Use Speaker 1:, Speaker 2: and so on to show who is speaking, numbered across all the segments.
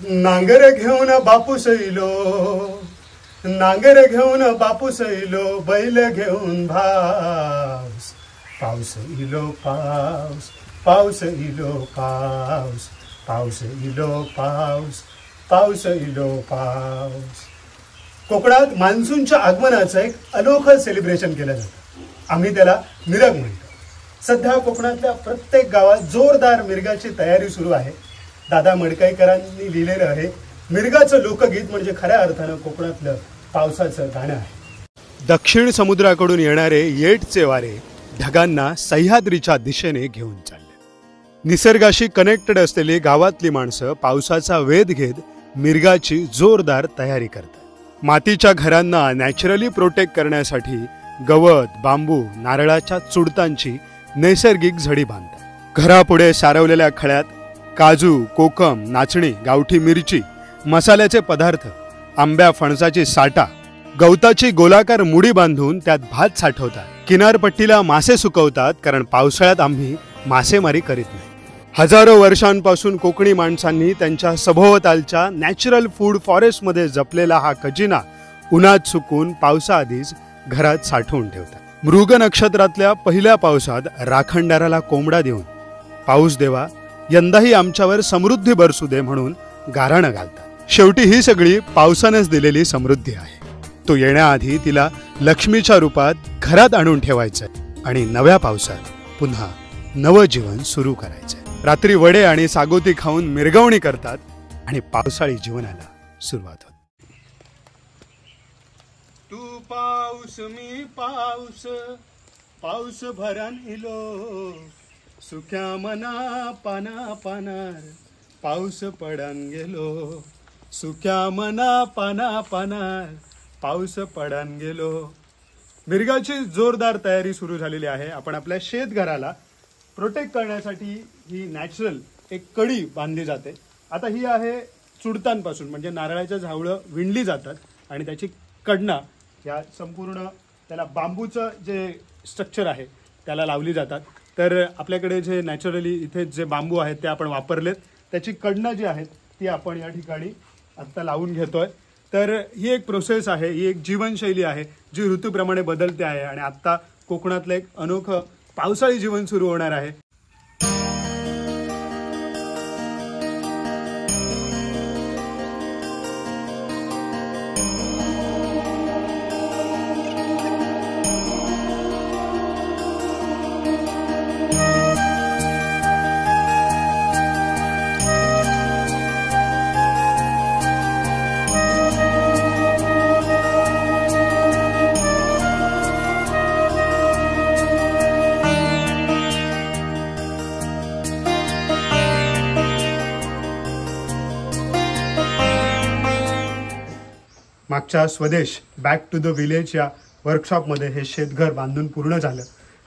Speaker 1: नांगर घेऊन बापूस इलो, नांगर घेऊन बापूस इलो, बैल घेऊन भाऊस, पाऊस इलो पाऊस, पाऊस इलो पाऊस, पाऊस इलो पाऊस, पाऊस इलो पाऊस. कोकणात मान्सूनच्या आगमनाचं एक अनोखं सेलिब्रेशन केलं जातं. आम्ही त्याला मिरग म्हणतो. सध्या कोकणातल्या प्रत्येक गावात जोरदार मिरगाची तयारी सुरू आहे. दादा मडकाईकरांनी लिहिलेलं आहे मिरगाचं लोकगीत म्हणजे खऱ्या अर्थानं कोकणातलं पावसाचं गाणं आहे. दक्षिण समुद्राकडून येणारे येटचे वारे ढगांना सह्याद्रीच्या दिशेने घेऊन चालले. निसर्गाशी कनेक्टेड असलेली गावातली माणसं पावसाचा वेध घेत मिरगाची जोरदार तयारी करतात. मातीच्या घरांना नॅचरली प्रोटेक्ट करण्यासाठी गवत, बांबू, नारळाच्या चुडतांची नैसर्गिक झडी बांधतात. घरापुढे सारवलेल्या खळ्यात काजू, कोकम, नाचणी, गावठी मिरची, मसाल्याचे पदार्थ, आंब्या फणसाची साठा, गवताची गोलाकार मुडी बांधून त्यात भात साठवतात. किनारपट्टीला मासे सुकवतात कारण पावसाळ्यात आम्ही मासेमारी करीत नाही. हजारो वर्षांपासून कोकणी माणसांनी त्यांच्या सभोवतालच्या नॅचरल फूड फॉरेस्टमध्ये जपलेला हा खजिना उन्हात सुकून पावसाआधीच घरात साठवून ठेवतात. मृग नक्षत्रातल्या पहिल्या पावसात राखणदाराला कोंबडा देऊन पाऊस देवा यंदाही आमच्यावर समृद्धी बरसू दे म्हणून गाराणं घालतात. शेवटी ही सगळी पावसानेच दिलेली समृद्धी आहे. तो येण्याआधी तिला लक्ष्मीच्या रूपात घरात आणून ठेवायचंय आणि नव्या पावसात पुन्हा नवं जीवन सुरू करायचंय. रात्री वडे आणि सागोती खाऊन मिरगवणी करतात आणि पावसाळी जीवनाला सुरुवात होते. तू पाऊस मी पाऊस, पाऊस भरण इलो, सुक्या मना पाना पानार पाऊस पडन गेलो, सुक्या मना पाना पानार पाऊस पडन गेलो. मिरगाची जोरदार तयारी सुरू झालेली आहे. आपण आपल्या शेतघराला प्रोटेक्ट करण्यासाठी ही नॅचरल एक कडी बांधली जाते. आता ही आहे चुडतांपासून म्हणजे नारळाच्या झावळं विणली जातात आणि त्याची कडणा या संपूर्ण त्याला बांबूचं जे स्ट्रक्चर आहे त्याला लावली जातात. तर आपल्याकडे जे नॅचरली इथे जे बांबू आहेत ते आपण वापरलेत. त्याची कडणं जी आहेत ती आपण या ठिकाणी आत्ता लावून घेतोय. तर ही एक प्रोसेस आहे, ही एक जीवनशैली आहे जी ऋतूप्रमाणे बदलते आहे आणि आत्ता कोकणातलं एक अनोखं पावसाळी जीवन सुरू होणार आहे. मागच्या स्वदेश बॅक टू द विलेज या वर्कशॉपमध्ये हे शेतघर बांधून पूर्ण झालं.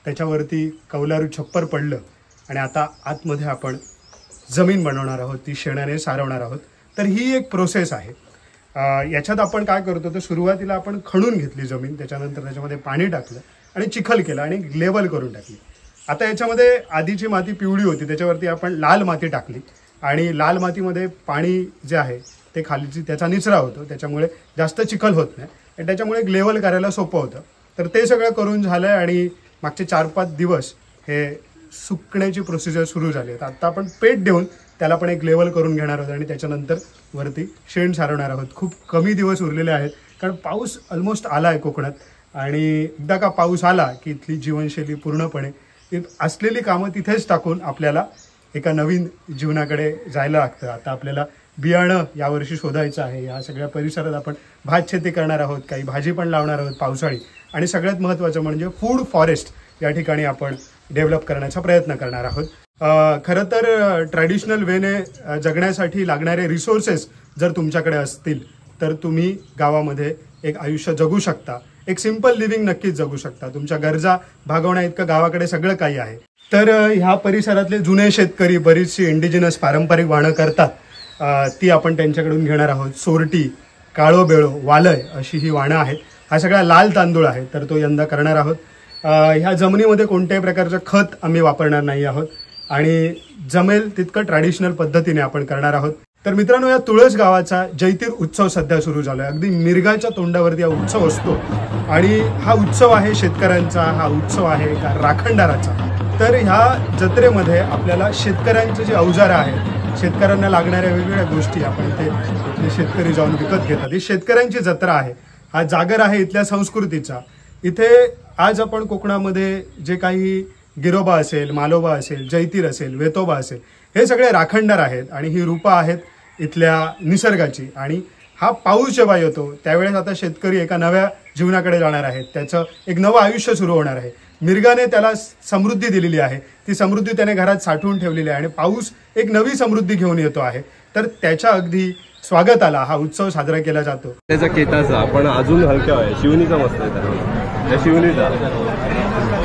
Speaker 1: त्याच्यावरती कौलारू छप्पर पडलं आणि आता आतमध्ये आपण जमीन बनवणार आहोत, ती शेणाने सारवणार आहोत. तर ही एक प्रोसेस आहे. याच्यात आपण काय करतो तर सुरुवातीला आपण खणून घेतली जमीन, त्याच्यानंतर त्याच्यामध्ये पाणी टाकलं आणि चिखल केलं आणि लेवल करून टाकली. आता याच्यामध्ये आधीची माती पिवळी होती, त्याच्यावरती आपण लाल माती टाकली आणि लाल मातीमध्ये पाणी जे आहे ते खालीची त्याचा निचरा होतो, त्याच्यामुळे जास्त चिखल होत नाही आणि त्याच्यामुळे एक लेवल करायला सोपं होतं. तर ते सगळं करून झालं आणि मागचे 4-5 दिवस हे सुकण्याची प्रोसिजर सुरू झाली आहे. आता आपण पेट देऊन त्याला पण एक लेवल करून घेणार आहोत आणि त्याच्यानंतर वरती शेण सारवणार आहोत. खूप कमी दिवस उरलेले आहेत कारण पाऊस ऑलमोस्ट आला आहे कोकणात आणि एकदा का पाऊस आला की इथली जीवनशैली पूर्णपणे असलेली कामं तिथेच टाकून आपल्याला एका नवीन जीवनाकडे जायला लागतं. आता आपल्याला बियाणं यावर्षी शोधायचं आहे. या सगळ्या परिसरात आपण भात शेती करणार आहोत, काही भाजी पण लावणार आहोत पावसाळी आणि सगळ्यात महत्त्वाचं म्हणजे फूड फॉरेस्ट या ठिकाणी आपण डेव्हलप करण्याचा प्रयत्न करणार आहोत. खरं तर ट्रॅडिशनल वेने जगण्यासाठी लागणारे रिसोर्सेस जर तुमच्याकडे असतील तर तुम्ही गावामध्ये एक आयुष्य जगू शकता, एक सिंपल लिव्हिंग नक्कीच जगू शकता. तुमच्या गरजा भागवण्या इतकं गावाकडे सगळं काही आहे. तर ह्या परिसरातले जुने शेतकरी बरीचशी इंडिजिनस पारंपरिक वाणं करतात, ती आपण त्यांच्याकडून घेणार आहोत. सोरटी, काळो बेळो, वालय अशी ही वाणं आहेत. हा सगळा लाल तांदूळ आहे तर तो यंदा करणार आहोत. ह्या जमिनीमध्ये कोणत्याही प्रकारचं खत आम्ही वापरणार नाही आहोत आणि जमेल तितकं ट्रॅडिशनल पद्धतीने आपण करणार आहोत. तर मित्रांनो, या तुळस गावाचा जैतीर उत्सव सध्या सुरू झाला आहे. अगदी मिरगाच्या तोंडावरती हा उत्सव असतो आणि हा उत्सव आहे शेतकऱ्यांचा, हा उत्सव आहे राखणदाराचा. तर ह्या जत्रेमध्ये आपल्याला शेतकऱ्यांचे जे अवजार आहेत, शेतकऱ्यांना लागणाऱ्या वेगवेगळ्या गोष्टी आपण इथले शेतकरी जाऊन विकत घेतात. ही शेतकऱ्यांची जत्रा आहे, हा जागर आहे इथल्या संस्कृतीचा. इथे आज आपण कोकणामध्ये जे काही गिरोबा असेल, मालोबा असेल, जैतीर असेल, वेतोबा असेल, हे सगळे राखणदार आहेत आणि ही रूपं आहेत इथल्या निसर्गाची. आणि हा पाऊस जेव्हा येतो त्यावेळेस आता शेतकरी एका नव्या जीवनाकडे जाणार आहेत, त्याचं एक नवं आयुष्य सुरू होणार आहे. मिरगाने त्याला समृद्धी दिलेली आहे, ती समृद्धी त्याने घरात साठवून ठेवलेली आहे आणि पाऊस एक नवी समृद्धी घेऊन येतो आहे. तर त्याच्या अगदी स्वागताला हा उत्सव साजरा केला जातो.
Speaker 2: त्याचा केताचा पण अजून हलक्या आहे, शिवणीचा मस्त आहे. त्या शिवणीचा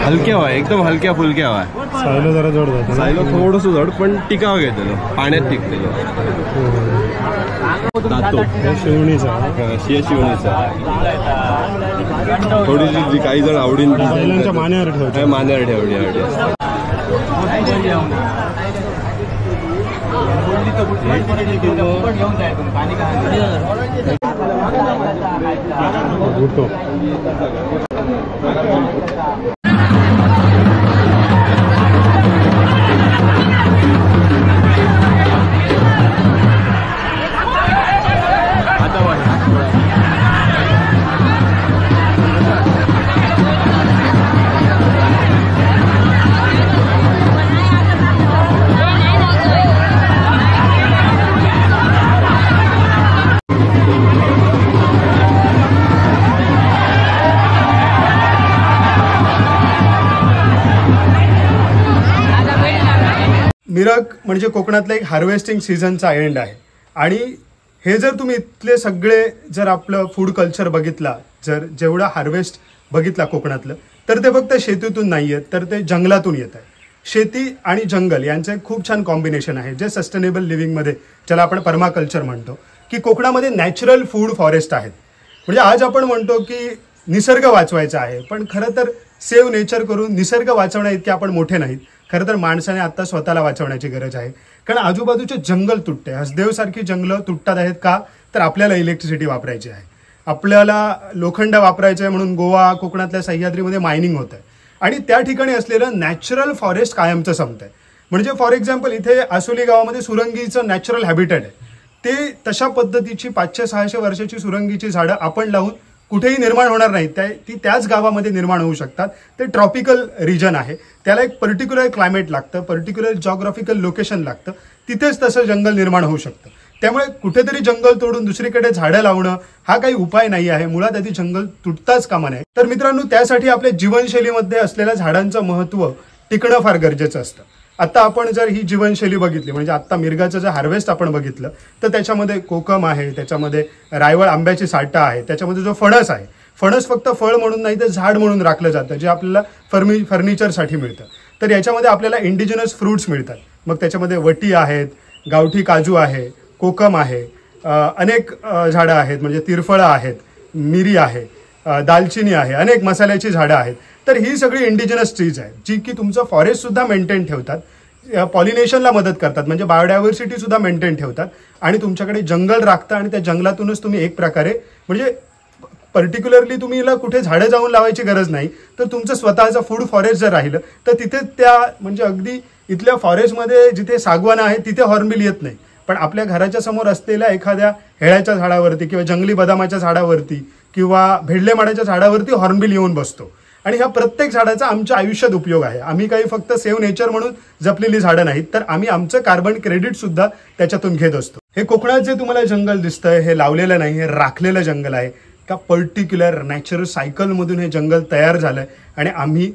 Speaker 2: हलक्या आहे, एकदम हलक्या फुलक्या आहे.
Speaker 1: सायलो जरा जड जातो,
Speaker 2: सायलो थोडंसं जड पण टिकाव घेतलो, पाण्यात टिकतेलो.
Speaker 1: शिवणीचा
Speaker 2: थोडीशी काही जण आवडीन
Speaker 1: मान्यावर ठेवतो,
Speaker 2: मान्यावर ठेवली.
Speaker 1: मिरग म्हणजे कोकणातला एक हार्वेस्टिंग सीझनचा एंड आहे. आणि हे जर तुम्ही इथले सगळे जर आपलं फूड कल्चर बघितला, जर जेवढा हार्वेस्ट बघितला कोकणातलं, तर ते फक्त शेतीतून नाही येत, तर ते जंगलातून येत आहे. शेती आणि जंगल यांचं एक खूप छान कॉम्बिनेशन आहे, जे सस्टेनेबल लिव्हिंगमध्ये, ज्याला आपण पर्माकल्चर म्हणतो, की कोकणामध्ये नॅचरल फूड फॉरेस्ट आहेत. म्हणजे आज आपण म्हणतो की निसर्ग वाचवायचा आहे, पण खरं तर सेव्ह नेचर करून निसर्ग वाचवण्या इतके आपण मोठे नाहीत. खरं तर माणसाने आता स्वतःला वाचवण्याची गरज आहे, कारण आजूबाजूचे जंगल तुटते. हसदेवसारखी जंगलं तुटतात आहेत का, तर आपल्याला इलेक्ट्रिसिटी वापरायची आहे, आपल्याला लोखंड वापरायचं आहे, म्हणून गोवा, कोकणातल्या सह्याद्रीमध्ये मायनिंग होत आहे आणि त्या ठिकाणी असलेलं नॅचरल फॉरेस्ट कायमचं संपत आहे. म्हणजे फॉर एक्झाम्पल इथे आसोली गावामध्ये सुरंगीचं नॅचरल हॅबिटेट आहे. ते तशा पद्धतीची 500-600 वर्षाची सुरंगीची झाडं आपण लावून कुठेही निर्माण होणार नाहीत, ती त्याच गावामध्ये निर्माण होऊ शकतात. ते ट्रॉपिकल रिजन आहे, त्याला एक पर्टिक्युलर क्लायमेट लागतं, पर्टिक्युलर जॉग्राफिकल लोकेशन लागतं, तिथेच तसं जंगल निर्माण होऊ शकतं. त्यामुळे कुठेतरी जंगल तोडून दुसरीकडे झाडं लावणं हा काही उपाय नाही आहे. मुळात आधी जंगल तुटताच कामा नये. तर मित्रांनो, त्यासाठी आपल्या जीवनशैलीमध्ये असलेल्या झाडांचं महत्त्व टिकणं फार गरजेचं असतं. आता आपण जर ही जीवनशैली बघितली, म्हणजे आता मिरगाचं जर हार्वेस्ट आपण बघितलं, तर त्याच्यामध्ये कोकम आहे, त्याच्यामध्ये रायवळ आंब्याची साठा आहे, त्याच्यामध्ये जो फणस आहे, फणस फक्त फळ म्हणून नाही तर झाड म्हणून राखलं जातं, जे आपल्याला फर्निचरसाठी मिळतं. तर याच्यामध्ये आपल्याला इंडिजिनस फ्रूट्स मिळतात. मग त्याच्यामध्ये वटी आहेत, गावठी काजू आहे, कोकम आहे, अनेक झाडं आहेत, म्हणजे तिरफळं आहेत, मिरी आहे, दालचिनी आहे, अनेक मसाल्याची झाडं आहेत. तर ही सगळी इंडिजिनस ट्रीज आहेत, जी की तुमचं फॉरेस्ट सुद्धा मेंटेन ठेवतात, पॉलिनेशनला मदत करतात, म्हणजे बायोडायव्हर्सिटी सुद्धा मेंटेन ठेवतात आणि तुमच्याकडे जंगल राखतं. आणि त्या जंगलातूनच तुम्ही एक प्रकारे, म्हणजे पर्टिक्युलरली तुम्ही कुठे झाडं जाऊन लावायची गरज नाही, तर तुमचं स्वतःचं फूड फॉरेस्ट जर राहिलं तर तिथे त्या, म्हणजे अगदी इथल्या फॉरेस्टमध्ये जिथे सागवान आहे तिथे हॉर्नबिल येत नाही, पण आपल्या घराच्या समोर असलेल्या एखाद्या हेळ्याच्या झाडावरती किंवा जंगली बदामाच्या झाडावरती किंवा भेडले माडाच्या झाडावरती हॉर्नबिल येऊन बसतो. आणि ह्या प्रत्येक झाडाचा आमच्या आयुष्यात उपयोग आहे. आम्ही काही फक्त सेव्ह नेचर म्हणून जपलेली झाडं नाहीत, तर आम्ही आमचं कार्बन क्रेडिट सुद्धा त्याच्यातून घेत असतो. हे कोकणात जे तुम्हाला जंगल दिसतंय, हे लावलेलं नाही, हे राखलेलं जंगल आहे. का पर्टिक्युलर नॅचरल सायकलमधून हे जंगल तयार झालंय आणि आम्ही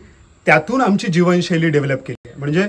Speaker 1: त्यातून आमची जीवनशैली डेव्हलप केली आहे. म्हणजे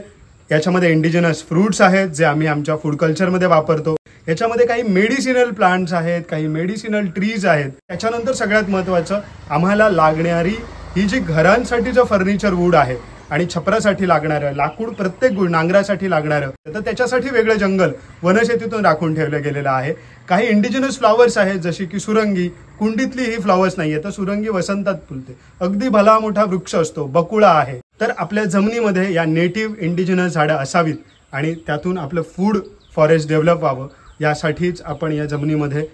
Speaker 1: याच्यामध्ये इंडिजिनस फ्रूट्स आहेत, जे आम्ही आमच्या फूड कल्चरमध्ये वापरतो. याच्यामध्ये काही मेडिसिनल प्लांट्स आहेत, काही मेडिसिनल ट्रीज आहेत. त्याच्यानंतर सगळ्यात महत्त्वाचं, आम्हाला लागणारी ही जी घरांसाठी जो फर्निचर वूड आहे आणि छपरासाठी लागणारं लाकूड, प्रत्येक नांगरासाठी लागणारं, तर त्याच्यासाठी वेगळं जंगल वनशेतीतून राखून ठेवलं गेलेलं आहे. काही इंडिजिनस फ्लॉवर्स आहेत, जशी की सुरंगी. कुंडीतली ही फ्लॉवर्स नाहीये, तर सुरंगी वसंतात फुलते, अगदी भला मोठा वृक्ष असतो. बकुळा आहे. तर आपल्या जमिनीमध्ये या नेटिव्ह इंडिजिनस झाडं असावीत आणि त्यातून आपलं फूड फॉरेस्ट डेव्हलप व्हावं. यासाठीच आपण या जमिनीमध्ये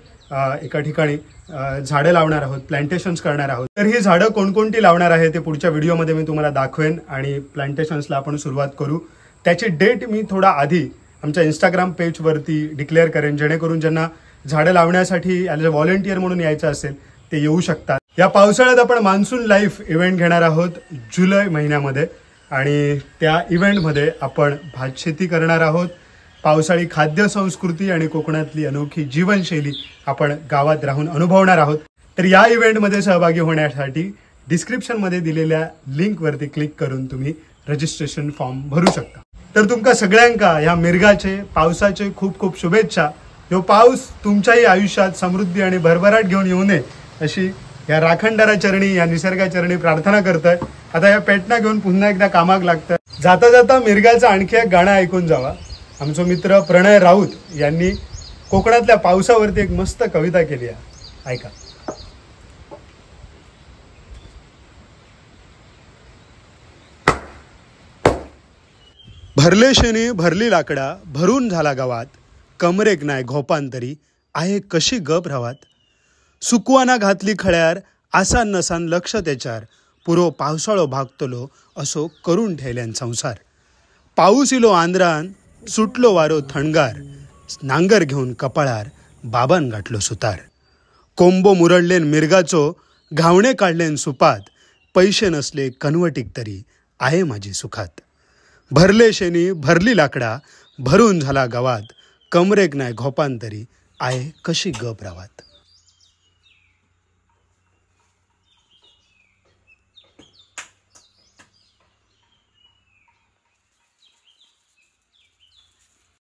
Speaker 1: एका ठिकाणी झाडं लावणार आहोत, प्लांटेशन्स करणार आहोत. तर ही झाडं कोणकोणती लावणार आहे ते पुढच्या व्हिडिओमध्ये मी तुम्हाला दाखवेन आणि प्लांटेशन्सला आपण सुरुवात करू. त्याची डेट मी थोडा आधी आमच्या इंस्टाग्राम पेजवरती डिक्लेअर करेन, जेणेकरून ज्यांना झाडं लावण्यासाठी ॲज अ व्हॉलेंटियर म्हणून यायचं असेल ते येऊ शकतात. या पावसाळ्यात आपण मान्सून लाईफ इव्हेंट घेणार आहोत जुलै महिन्यामध्ये आणि त्या इव्हेंटमध्ये आपण भातशेती करणार आहोत. पावसाळी खाद्य संस्कृती आणि कोकणातली अनोखी जीवनशैली आपण गावात राहून अनुभवणार आहोत. तर या इव्हेंटमध्ये सहभागी होण्यासाठी डिस्क्रिप्शनमध्ये दिलेल्या लिंकवरती क्लिक करून तुम्ही रजिस्ट्रेशन फॉर्म भरू शकता. तर तुमका सगळ्यांका ह्या मिरगाचे पावसाचे खूप खूप शुभेच्छा. जो पाऊस तुमच्याही आयुष्यात समृद्धी आणि भरभराट घेऊन येऊ नये अशी या राखणदारा चरणी, या निसर्गाचरणी प्रार्थना करतोय. आता या पेटना घेऊन पुन्हा एकदा कामाक लागतं. जाता जाता मिरगाचं आणखी एक गाणं ऐकून जावा. आमचा मित्र प्रणय राऊत यांनी कोकणातल्या पावसावरती एक मस्त कविता केली आहे, ऐका. भरले शेणी भरली लाकडा भरून झाला गावात, कमरेक नाय घोपांतरी आहे कशी गप रावात. सुकवाना घातली खळ्यार आसान नसान लक्ष त्याच्यार, पुरो पावसाळो भागतलो असो करून ठेवल्यान संसार. पाऊस इलो आंध्रान सुटलो वारो थंडगार, नांगर घेऊन कपाळार बाबान गाठलो सुतार. कोंबो मुरडलेन मिरगाचो घावणे काढलेन सुपात, पैसे नसले कनवटीक तरी आहे माझी सुखात. भरले शेणी भरली लाकडा भरून झाला गावात, कमरेक नाय घोपांतरी आहे कशी गप रावात.